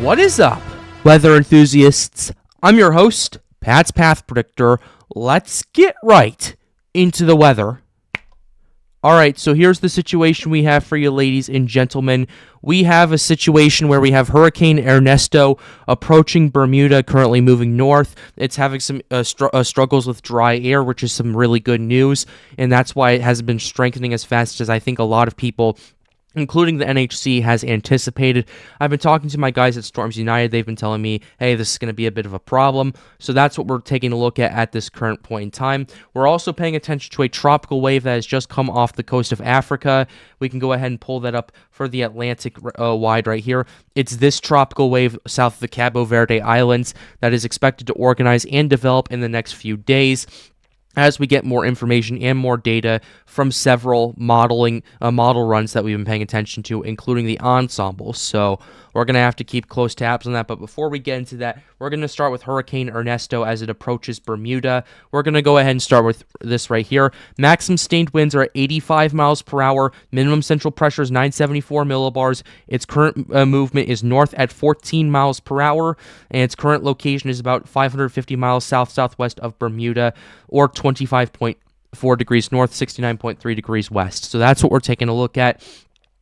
What is up, weather enthusiasts? I'm your host, Pat's Path Predictor. Let's get right into the weather. Alright, so here's the situation we have for you, ladies and gentlemen. We have a situation where we have Hurricane Ernesto approaching Bermuda, currently moving north. It's having some struggles with dry air, which is some really good news, and that's why it hasn't been strengthening as fast as I think a lot of people, including the NHC, has anticipated. I've been talking to my guys at Storms United. They've been telling me, hey, this is going to be a bit of a problem. So that's what we're taking a look at this current point in time. We're also paying attention to a tropical wave that has just come off the coast of Africa. We can go ahead and pull that up for the Atlantic wide right here. It's this tropical wave south of the Cabo Verde Islands that is expected to organize and develop in the next few days, as we get more information and more data from several model runs that we've been paying attention to, including the Ensemble. So we're going to have to keep close tabs on that. But before we get into that, we're going to start with Hurricane Ernesto as it approaches Bermuda. We're going to go ahead and start with this right here. Maximum sustained winds are at 85 miles per hour. Minimum central pressure is 974 millibars. Its current movement is north at 14 miles per hour. And its current location is about 550 miles south-southwest of Bermuda, or 25.4 degrees north, 69.3 degrees west. So that's what we're taking a look at.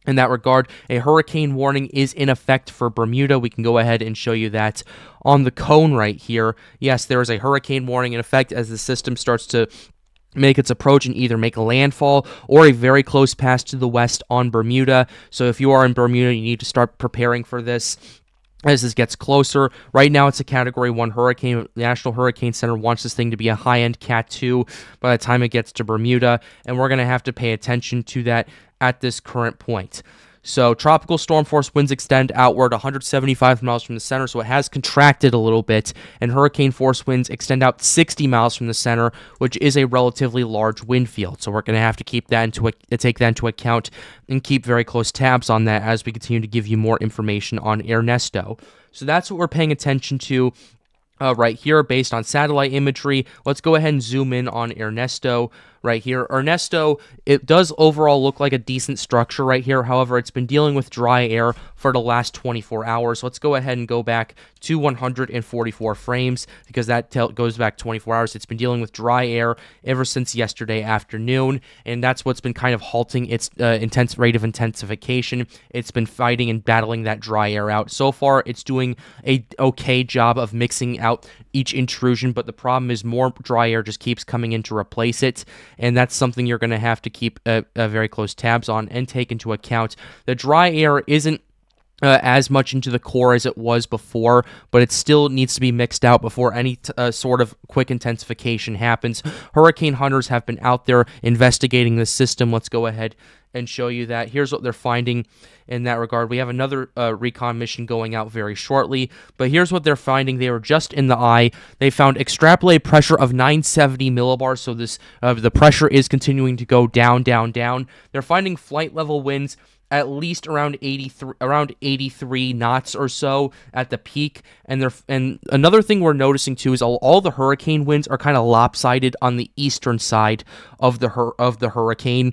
In that regard, a hurricane warning is in effect for Bermuda. We can go ahead and show you that on the cone right here. Yes, there is a hurricane warning in effect as the system starts to make its approach and either make a landfall or a very close pass to the west on Bermuda. So if you are in Bermuda, you need to start preparing for this as this gets closer. Right now, it's a Category 1 hurricane. The National Hurricane Center wants this thing to be a high-end Cat 2 by the time it gets to Bermuda, and we're going to have to pay attention to that at this current point. So tropical storm force winds extend outward 175 miles from the center, so it has contracted a little bit, and hurricane force winds extend out 60 miles from the center, which is a relatively large wind field. So we're going to have to take that into account and keep very close tabs on that as we continue to give you more information on Ernesto. So that's what we're paying attention to right here based on satellite imagery. Let's go ahead and zoom in on Ernesto right here. Ernesto, it does overall look like a decent structure right here. However, it's been dealing with dry air for the last 24 hours. Let's go ahead and go back to 144 frames because that goes back 24 hours. It's been dealing with dry air ever since yesterday afternoon, and that's what's been kind of halting its intense rate of intensification. It's been fighting and battling that dry air out. So far, it's doing a okay job of mixing out each intrusion, but the problem is more dry air just keeps coming in to replace it, and that's something you're going to have to keep very close tabs on and take into account. The dry air isn't as much into the core as it was before, but it still needs to be mixed out before any sort of quick intensification happens. Hurricane hunters have been out there investigating the system. Let's go ahead and show you that. Here's what they're finding in that regard. We have another recon mission going out very shortly, but here's what they're finding. They were just in the eye. They found extrapolated pressure of 970 millibars, so this the pressure is continuing to go down, down, down. They're finding flight level winds at least around 83 knots or so at the peak, and another thing we're noticing too is all the hurricane winds are kind of lopsided on the eastern side of the hurricane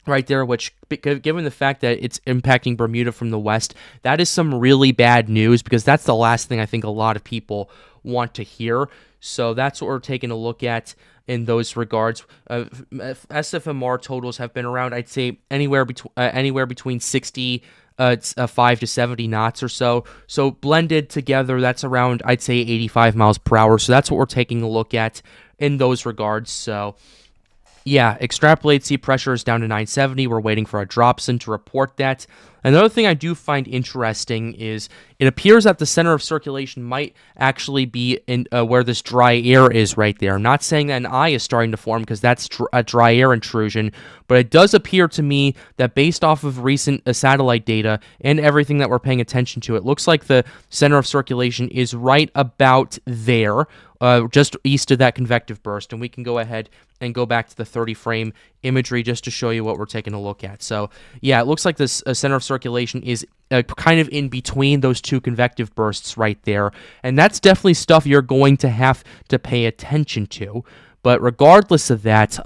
right there, which, given the fact that it's impacting Bermuda from the west, that is some really bad news because that's the last thing I think a lot of people want to hear. So that's what we're taking a look at in those regards. SFMR totals have been around, I'd say, anywhere between 65 to 70 knots or so. So blended together, that's around, I'd say, 85 miles per hour. So that's what we're taking a look at in those regards. So yeah, extrapolate sea pressure is down to 970. We're waiting for a dropson to report that. Another thing I do find interesting is it appears that the center of circulation might actually be in where this dry air is right there. I'm not saying that an eye is starting to form because that's a dry air intrusion, but it does appear to me that based off of recent satellite data and everything that we're paying attention to, it looks like the center of circulation is right about there, just east of that convective burst. And we can go ahead and go back to the 30-frame imagery just to show you what we're taking a look at. So yeah, it looks like this center of circulation is kind of in between those two convective bursts right there, and that's definitely stuff you're going to have to pay attention to. But regardless of that,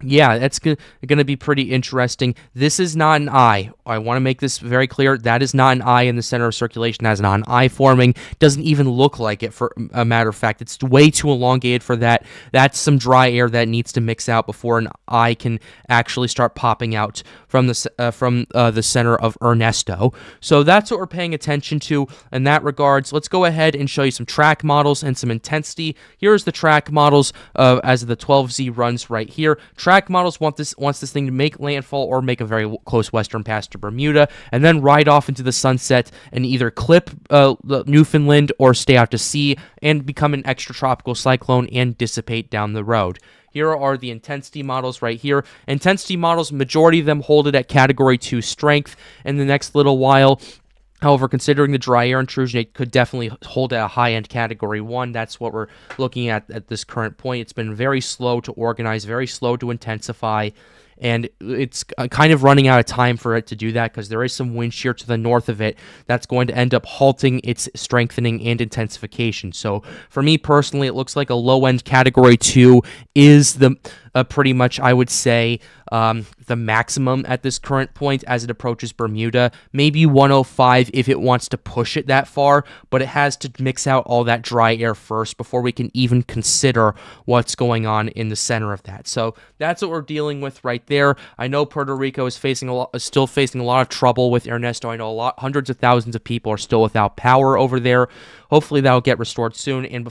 Yeah, that's going to be pretty interesting. This is not an eye. I want to make this very clear. That is not an eye in the center of circulation. That is not an eye forming. Doesn't even look like it, for a matter of fact. It's way too elongated for that. That's some dry air that needs to mix out before an eye can actually start popping out from the center of Ernesto. So that's what we're paying attention to in that regards. Let's go ahead and show you some track models and some intensity. Here's the track models as the 12Z runs right here. Track models wants this thing to make landfall or make a very close western pass to Bermuda, and then ride off into the sunset and either clip Newfoundland or stay out to sea and become an extratropical cyclone and dissipate down the road. Here are the intensity models right here. Intensity models, majority of them hold it at Category 2 strength in the next little while. However, considering the dry air intrusion, it could definitely hold at a high-end Category 1. That's what we're looking at this current point. It's been very slow to organize, very slow to intensify, and it's kind of running out of time for it to do that because there is some wind shear to the north of it that's going to end up halting its strengthening and intensification. So for me personally, it looks like a low-end Category 2 is the pretty much, I would say, the maximum at this current point as it approaches Bermuda. Maybe 105 if it wants to push it that far, but it has to mix out all that dry air first before we can even consider what's going on in the center of that. So that's what we're dealing with right there. I know Puerto Rico is still facing a lot of trouble with Ernesto. I know hundreds of thousands of people are still without power over there. Hopefully that'll get restored soon, and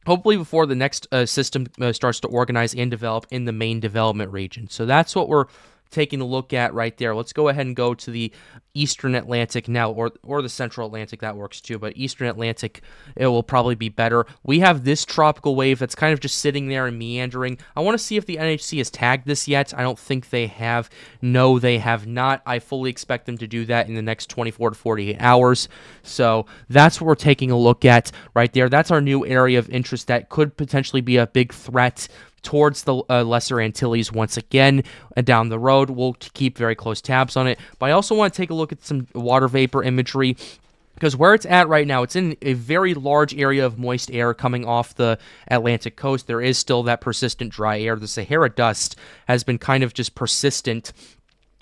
hopefully before the next system starts to organize and develop in the main development region. So that's what we're taking a look at right there. Let's go ahead and go to the Eastern Atlantic now, or the Central Atlantic. That works too, but Eastern Atlantic, it will probably be better. We have this tropical wave that's kind of just sitting there and meandering. I want to see if the NHC has tagged this yet. I don't think they have. No, they have not. I fully expect them to do that in the next 24 to 48 hours. So that's what we're taking a look at right there. That's our new area of interest that could potentially be a big threat towards the Lesser Antilles once again down the road. We'll keep very close tabs on it, but I also want to take a look at some water vapor imagery, because where it's at right now, it's in a very large area of moist air coming off the Atlantic coast. There is still that persistent dry air. The Sahara dust has been kind of just persistent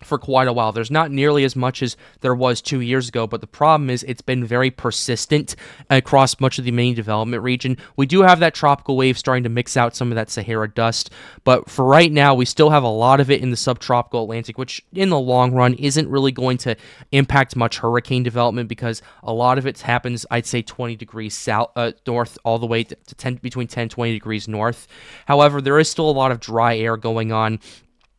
for quite a while. There's not nearly as much as there was 2 years ago, but the problem is it's been very persistent across much of the main development region. We do have that tropical wave starting to mix out some of that Sahara dust, but for right now, we still have a lot of it in the subtropical Atlantic, which in the long run isn't really going to impact much hurricane development because a lot of it happens, I'd say, 20 degrees south, north all the way to between 10 and 20 degrees north. However, there is still a lot of dry air going on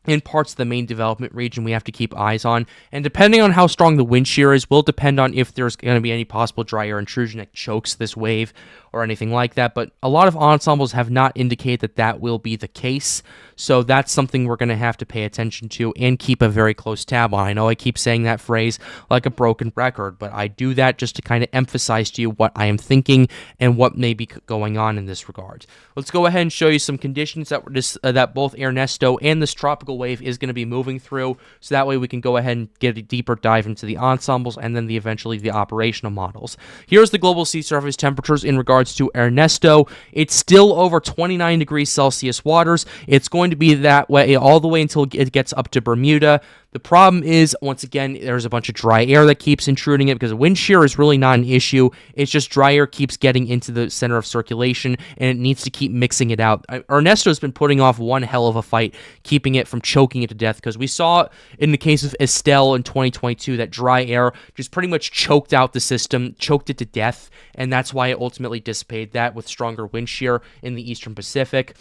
in parts of the main development region we have to keep eyes on, and depending on how strong the wind shear is will depend on if there's going to be any possible dry air intrusion that chokes this wave or anything like that, but a lot of ensembles have not indicated that that will be the case, so that's something we're going to have to pay attention to and keep a very close tab on. I know I keep saying that phrase like a broken record, but I do that just to kind of emphasize to you what I am thinking and what may be going on in this regard. Let's go ahead and show you some conditions that both Ernesto and this tropical wave is going to be moving through, so that way we can go ahead and get a deeper dive into the ensembles and then eventually the operational models. Here's the global sea surface temperatures in regards to Ernesto. It's still over 29 degrees Celsius waters. It's going to be that way all the way until it gets up to Bermuda. The problem is, once again, there's a bunch of dry air that keeps intruding it because wind shear is really not an issue. It's just dry air keeps getting into the center of circulation, and it needs to keep mixing it out. Ernesto's been putting off one hell of a fight, keeping it from choking it to death, because we saw in the case of Estelle in 2022 that dry air just pretty much choked out the system, choked it to death, and that's why it ultimately dissipated that with stronger wind shear in the Eastern Pacific.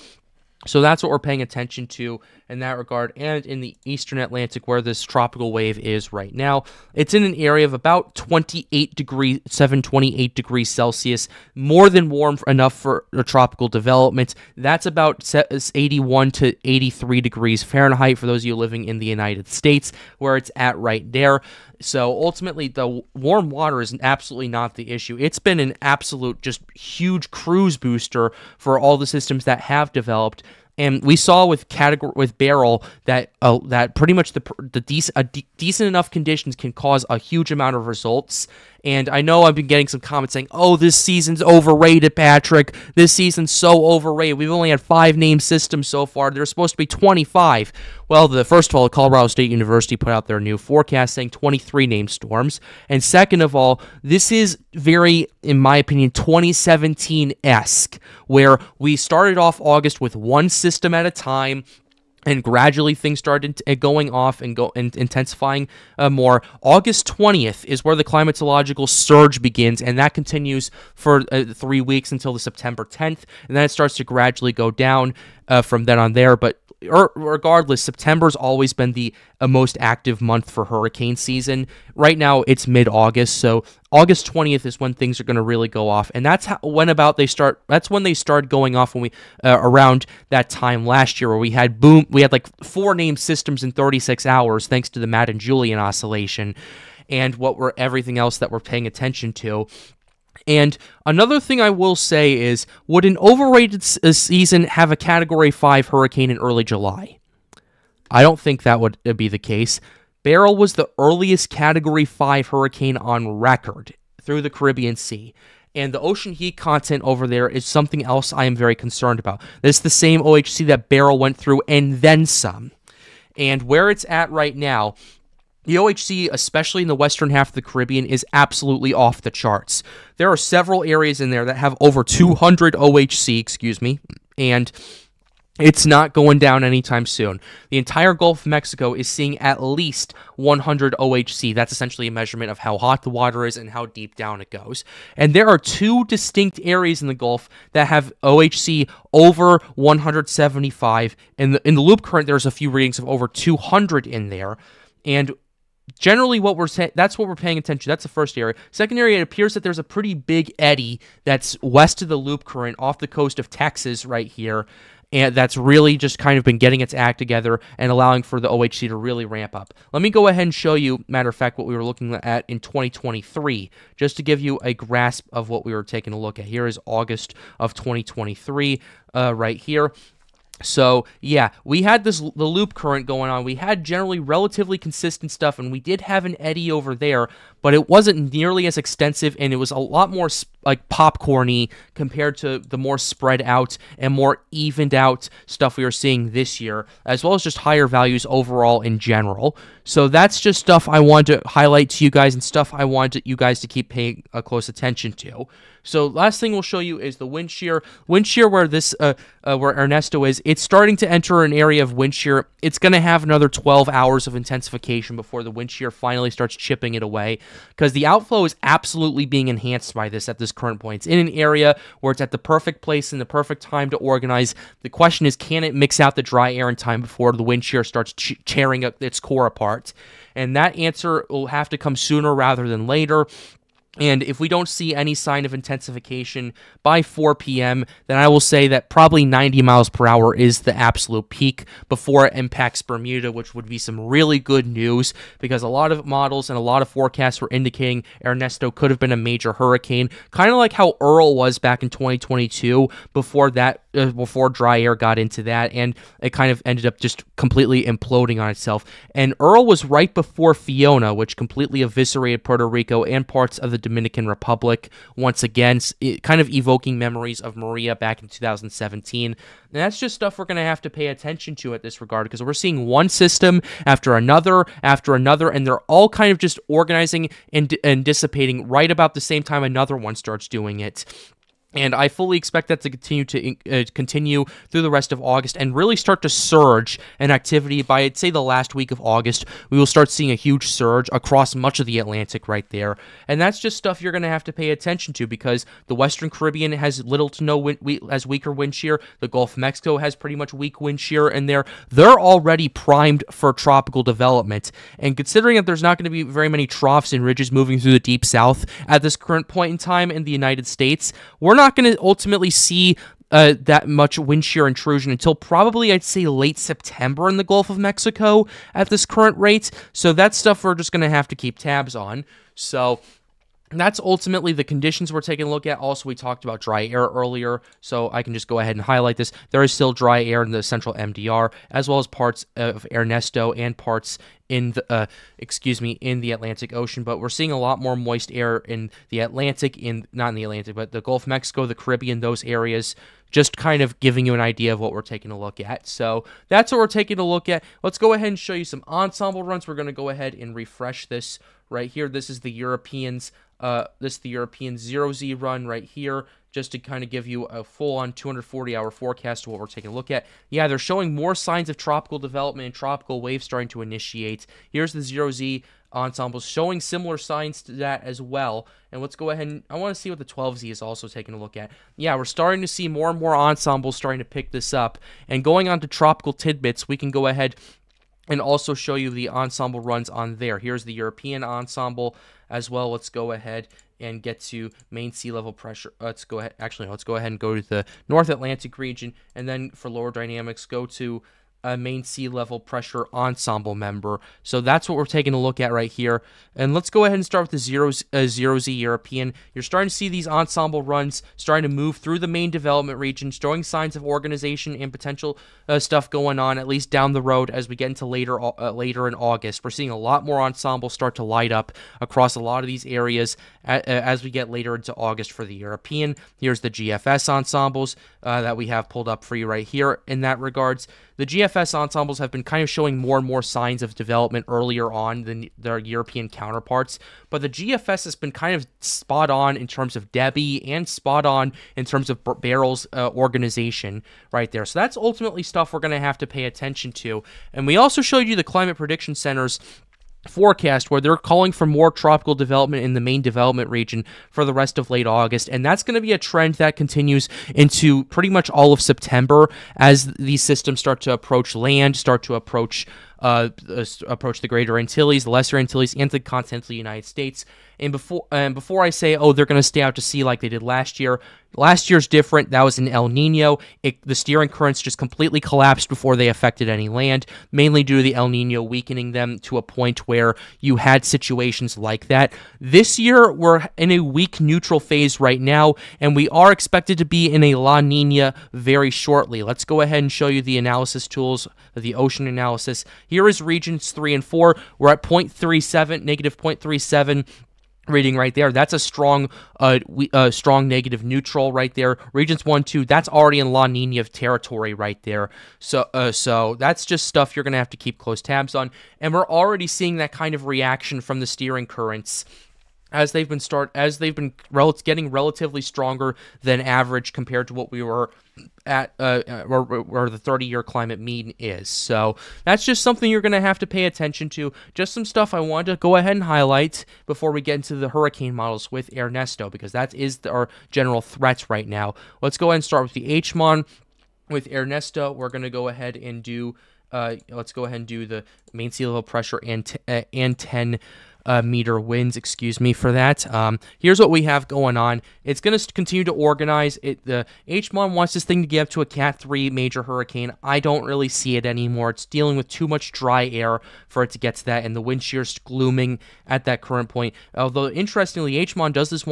So that's what we're paying attention to in that regard, and in the Eastern Atlantic where this tropical wave is right now. It's in an area of about 28 degrees Celsius, more than warm enough for a tropical development. That's about 81 to 83 degrees Fahrenheit for those of you living in the United States, where it's at right there. So ultimately, the warm water is absolutely not the issue. It's been an absolute just huge cruise booster for all the systems that have developed. And we saw with Beryl that that pretty much decent enough conditions can cause a huge amount of results. And I know I've been getting some comments saying, "Oh, this season's overrated, Patrick. This season's so overrated. We've only had 5 named systems so far. There's supposed to be 25." Well, first of all, Colorado State University put out their new forecast saying 23 named storms. And second of all, this is very, in my opinion, 2017-esque, where we started off August with one system at a time, and gradually things started going off and intensifying more. August 20th is where the climatological surge begins, and that continues for 3 weeks until the September 10th, and then it starts to gradually go down from then on there. But regardless, September's always been the most active month for hurricane season. Right now, it's mid-August, so August 20th is when things are going to really go off, and that's when they started going off when we around that time last year, where we had like 4 named systems in 36 hours thanks to the Madden-Julian oscillation and everything else that we're paying attention to. And another thing I will say is, would an overrated season have a Category 5 hurricane in early July? I don't think that would be the case. Beryl was the earliest Category 5 hurricane on record through the Caribbean Sea. And the ocean heat content over there is something else I am very concerned about. This is the same OHC that Beryl went through and then some. And where it's at right now, the OHC, especially in the western half of the Caribbean, is absolutely off the charts. There are several areas in there that have over 200 OHC, and it's not going down anytime soon. The entire Gulf of Mexico is seeing at least 100 OHC. That's essentially a measurement of how hot the water is and how deep down it goes. And there are 2 distinct areas in the Gulf that have OHC over 175. In the loop current, there's a few readings of over 200 in there. And generally, that's what we're paying attention to. That's the first area. Second area, it appears that there's a pretty big eddy that's west of the loop current off the coast of Texas right here, and that's really just kind of been getting its act together and allowing for the OHC to really ramp up. Let me go ahead and show you, matter of fact, what we were looking at in 2023, just to give you a grasp of what we were taking a look at. Here is August of 2023 right here. So, yeah, we had the loop current going on. We had generally relatively consistent stuff, and we did have an eddy over there, but it wasn't nearly as extensive, and it was a lot more like popcorny compared to the more spread out and more evened out stuff we were seeing this year, as well as just higher values overall in general. So that's just stuff I wanted to highlight to you guys and stuff I wanted you guys to keep paying close attention to. So last thing we'll show you is the wind shear. Wind shear where where Ernesto is, it's starting to enter an area of wind shear. It's going to have another 12 hours of intensification before the wind shear finally starts chipping it away, because the outflow is absolutely being enhanced by this at this current point. It's in an area where it's at the perfect place and the perfect time to organize. The question is, can it mix out the dry air in time before the wind shear starts tearing its core apart? And that answer will have to come sooner rather than later. And if we don't see any sign of intensification by 4 p.m., then I will say that probably 90 miles per hour is the absolute peak before it impacts Bermuda, which would be some really good news, because a lot of models and a lot of forecasts were indicating Ernesto could have been a major hurricane, kind of like how Earl was back in 2022 before dry air got into that, and it kind of ended up just completely imploding on itself. And Earl was right before Fiona, which completely eviscerated Puerto Rico and parts of the Dominican Republic, once again, kind of evoking memories of Maria back in 2017. And that's just stuff we're going to have to pay attention to at this regard, because we're seeing one system after another, and they're all kind of just organizing and dissipating right about the same time another one starts doing it. And I fully expect that to continue through the rest of August and really start to surge in activity by, I'd say, the last week of August. We will start seeing a huge surge across much of the Atlantic right there. And that's just stuff you're going to have to pay attention to, because the Western Caribbean has little to no weaker wind shear. The Gulf of Mexico has pretty much weak wind shear in there. They're already primed for tropical development. And considering that there's not going to be very many troughs and ridges moving through the deep south at this current point in time in the United States, we're not going to ultimately see that much wind shear intrusion until probably, I'd say, late September in the Gulf of Mexico at this current rate. So that's stuff we're just going to have to keep tabs on. So that's ultimately the conditions we're taking a look at. Also, we talked about dry air earlier, so I can just go ahead and highlight this. There is still dry air in the central MDR, as well as parts of Ernesto and parts in the in the Atlantic Ocean, but we're seeing a lot more moist air in the Atlantic, not in the Atlantic, but the Gulf of Mexico, the Caribbean, those areas. Just kind of giving you an idea of what we're taking a look at. So that's what we're taking a look at. Let's go ahead and show you some ensemble runs. We're going to go ahead and refresh this right here. This is the Europeans. This is the European 0Z run right here, just to kind of give you a full-on 240-hour forecast of what we're taking a look at. Yeah, they're showing more signs of tropical development and tropical waves starting to initiate. Here's the 0Z ensembles showing similar signs to that as well. And let's go ahead and I want to see what the 12Z is also taking a look at. Yeah, we're starting to see more and more ensembles starting to pick this up. And going on to tropical tidbits, we can go ahead and also show you the ensemble runs on there. Here's the European ensemble as well. Let's go ahead and get to main sea level pressure. Let's go ahead and go to the North Atlantic region, and then for lower dynamics, go to main sea level pressure ensemble member. So that's what we're taking a look at right here. And let's go ahead and start with the 0Z European. You're starting to see these ensemble runs starting to move through the main development region, showing signs of organization and potential stuff going on, at least down the road as we get into later in August. We're seeing a lot more ensembles start to light up across a lot of these areas as we get later into August for the European. Here's the GFS ensembles that we have pulled up for you right here in that regards. The GFS ensembles have been kind of showing more and more signs of development earlier on than their European counterparts, but the GFS has been kind of spot on in terms of Debbie and spot on in terms of Barrel's organization right there. So that's ultimately stuff we're going to have to pay attention to. And we also showed you the Climate Prediction Center's forecast where they're calling for more tropical development in the main development region for the rest of late August, and that's going to be a trend that continues into pretty much all of September as these systems start to approach land, start to approach the Greater Antilles, the Lesser Antilles, and the continental United States. And before I say, oh, they're going to stay out to sea like they did last year, last year's different. That was an El Nino. The steering currents just completely collapsed before they affected any land, mainly due to the El Nino weakening them to a point where you had situations like that. This year, we're in a weak neutral phase right now, and we are expected to be in a La Nina very shortly. Let's go ahead and show you the analysis tools, the ocean analysis. Here is regions 3 and 4. We're at negative 0.37. Reading right there, that's a strong negative neutral right there. Regions 1, 2, that's already in La Nina territory right there. So that's just stuff you're gonna have to keep close tabs on. And we're already seeing that kind of reaction from the steering currents as they've been getting relatively stronger than average compared to what we were at where the 30-year climate mean is. So that's just something you're going to have to pay attention to. Just some stuff I wanted to go ahead and highlight before we get into the hurricane models with Ernesto, because that is our general threats right now. Let's go ahead and start with the HMON. With Ernesto, we're going to go ahead and do the main sea level pressure and 10 meter winds, excuse me for that. Here's what we have going on. It's going to continue to organize. The HMON wants this thing to get up to a Cat 3 major hurricane. I don't really see it anymore. It's dealing with too much dry air for it to get to that, and the wind shear's glooming at that current point. Although, interestingly, HMON does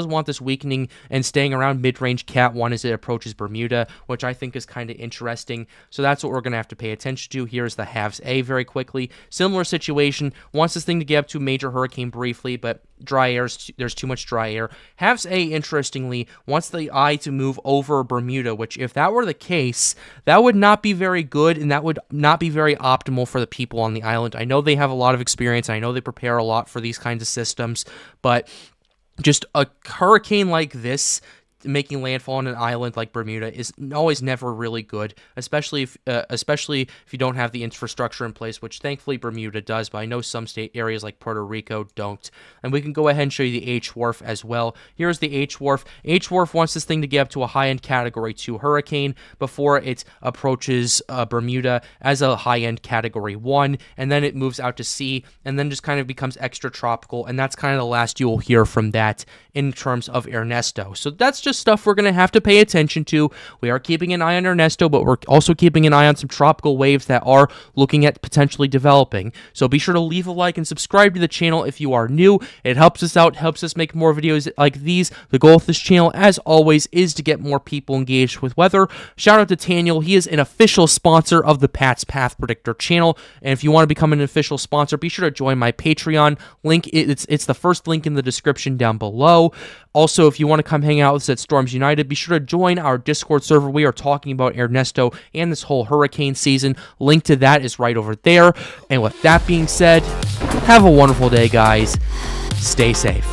want this weakening and staying around mid-range Cat 1 as it approaches Bermuda, which I think is kind of interesting. So that's what we're going to have to pay attention to. Here's the halves A very quickly. Similar situation. Wants this thing to get up to major hurricane briefly, but dry air, there's too much dry air. Halves A, interestingly, wants the eye to move over Bermuda, which if that were the case, that would not be very good, and that would not be very optimal for the people on the island. I know they have a lot of experience, I know they prepare a lot for these kinds of systems, but just a hurricane like this making landfall on an island like Bermuda is always never really good, especially if you don't have the infrastructure in place, which thankfully Bermuda does, but I know some state areas like Puerto Rico don't. And we can go ahead and show you the H-Wharf as well. Here's the H-Wharf. H-Wharf wants this thing to get up to a high-end Category 2 hurricane before it approaches Bermuda as a high-end Category 1, and then it moves out to sea, and then just kind of becomes extra tropical, and that's kind of the last you'll hear from that in terms of Ernesto. So that's just just stuff we're going to have to pay attention to. We are keeping an eye on Ernesto, but we're also keeping an eye on some tropical waves that are looking at potentially developing. So be sure to leave a like and subscribe to the channel if you are new. It helps us out, helps us make more videos like these. The goal of this channel, as always, is to get more people engaged with weather. Shout out to Daniel. He is an official sponsor of the Pat's Path Predictor channel. And if you want to become an official sponsor, be sure to join my Patreon link. It's the first link in the description down below. Also, if you want to come hang out with us at Storms United, be sure to join our Discord server. We are talking about Ernesto and this whole hurricane season. Link to that is right over there. And with that being said, have a wonderful day, guys. Stay safe.